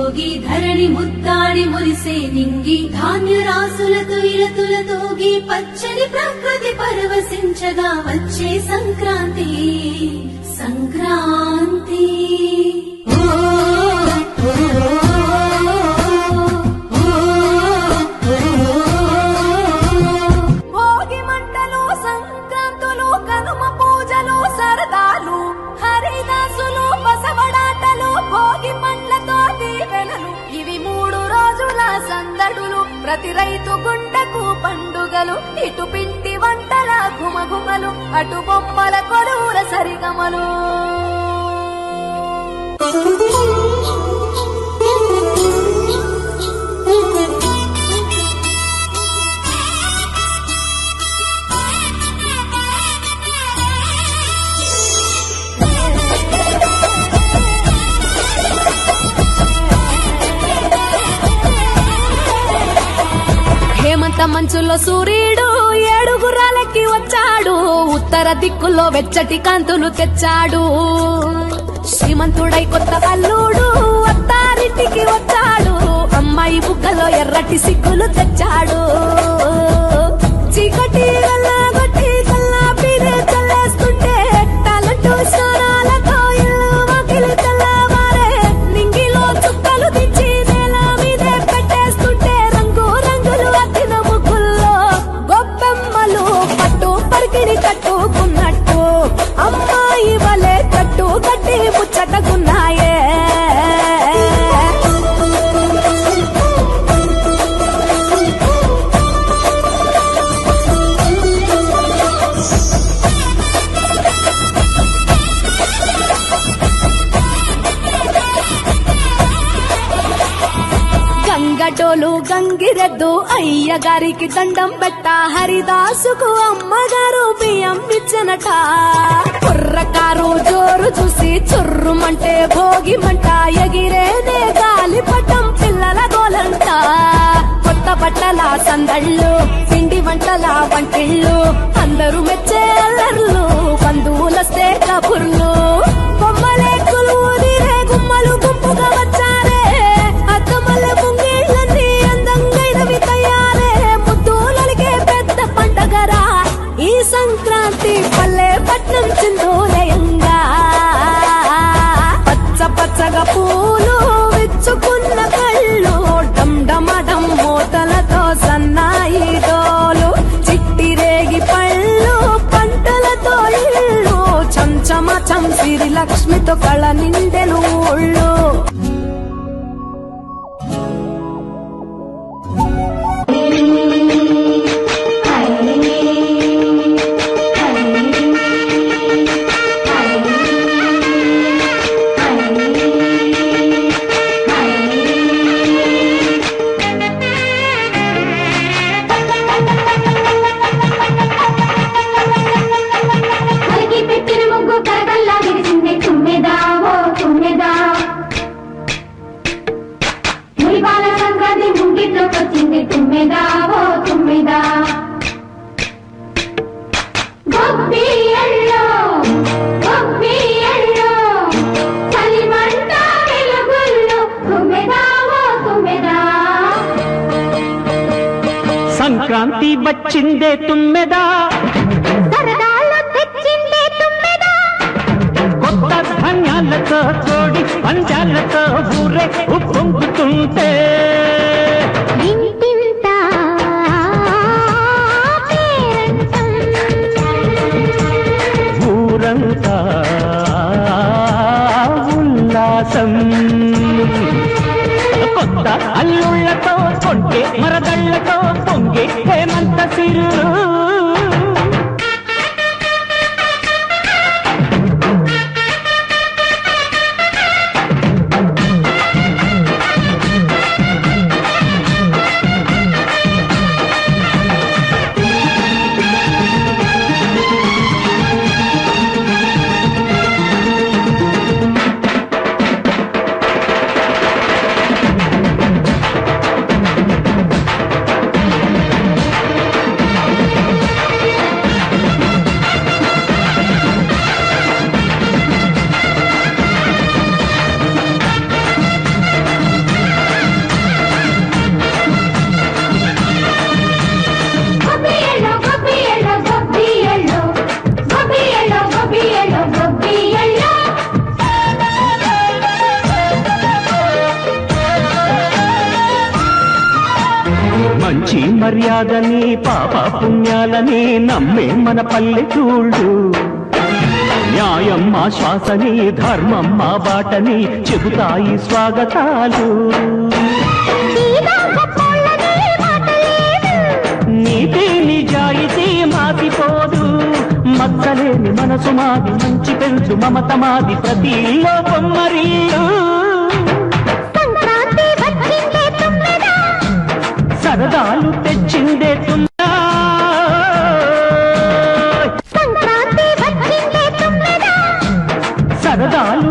భోగి ధరణి ముద్దాడి మురిసే నింగి ధాన్య రాసులతో ఇలతులతోగి పచ్చని ప్రకృతి పరవశించగా వచ్చే సంక్రాంతి సంక్రాంతి భోగి మంటలు సంక్రాంతులు కనుమ పూజలు సరదాలు హరిదాసులు బసవడాటలు భోగి పండ్లతో దీవెనలు ఇవి 3 రోజుల సందడులు ప్రతి రైతు గుండెకు పండుగలు ఇటు పిండి వంటల గుమగుమలు అటు బొమ్మల కొలువుల సరిగమలు హేమంత మంచులో సూర్యుడు 7 గుర్రాలెక్కి వచ్చాడు ఉత్తర దిక్కులో వెచ్చటి కాంతులు తెచ్చాడు శ్రీమంతుడై కొత్త అల్లుడు అత్తారింటికి వచ్చాడు అమ్మాయి బుగ్గలో ఎర్రటి సిగ్గులు తెచ్చాడు చీకటి వెళ్ళగొట్టి కల్లాపిరే చల్లేస్తుంటే టాలెంట్ స్వరాలతో ఇల్లు వాకిలి తెల్లవారే నింగిలో చుక్కలు దించి నేల మీదే పెట్టేస్తుంటే రంగు రంగులు అద్దిన ముగ్గుల్లో గొప్పెమ్మలు పట్టు పరికిణి కట్టుకున్నట్టు అమ్మాయి వలె కట్టు కట్టి ముచ్చటకున్నాయే గంగటోలు గంగిరెద్దు అయ్యగారికి దండం పెట్ట హరిదాసుకు అమ్మగారు బియ్యం ఇచ్చనట కుర్రకారు జోరు చూసి చుర్రుమంటే భోగి మంట ఎగిరేనే గాలిపటం పిల్లల గోలంట కొత్త బట్టల సందళ్ళు పిండి వంటల వంటిళ్ళు అందరూ మెచ్చే అల్లర్లు బంధువులస్తే కబుర్లు బొమ్మలే కొలువుదిరే గుమ్మలు గుంపుగా వచ్చారే అత్తమల్లె ముంగిళ్ళన్నీ అందంగైనవి తయారే ముద్దులలిగే పెద్ద పండగరా ఈ సంక్రాంతి పల్లె పట్నం చిందోలయంగా పచ్చ పచ్చగా పూలు విచ్చుకున్న కళ్ళు డమడమడం మూతలతో సన్నాయి డోలు చిట్టి రేగి పళ్ళు పంటలతో ఇళ్ళు చంచమచం సిరి లక్ష్మితో కళ నిండెను ఊళ్ళు కలికి పెట్టిన ముగ్గు కరగల్లా విరిసింది తుమ్మెదా ఓ తుమ్మెదా మురిపాల సంక్రాంతి ముంగిట్లోకి వచ్చింది తుమ్మెదా ఓ తుమ్మెదా గొబ్బియల్లో గొబ్బియల్లో చలిమంట వెలుగుల్లో తుమ్మెదా ఓ తుమ్మెదా సంక్రాంతి వచ్చిందే తుమ్మెదా సరదాలు తెచ్చిందే తుమ్మెదా కొత్త ధాన్యాలతో కోడి పంజాలతో ఊరే ఉప్పొంగుతుంటే ఇంటింటా పేరంటం ఊరంతా ఉల్లాసం కొత్త అల్లుళ్లతో కొంటే మరదళ్లతో పొంగే హేమంత సిరు మర్యాదని పాప పుణ్యాలని నమ్మే మన పల్లెటూళ్ళు న్యాయం మా శ్వాసని ధర్మం మా బాటని చెబుతాయి స్వాగతాలు నీతి నిజాయితీ మాసిపోదు మచ్చలేని మనసు మాది మంచి పెంచు మమత మాది ప్రతి ఇల్లో బొమ్మరిల్లు సరదాలు తెచ్చిందే తుమ్మెదా సరదాలు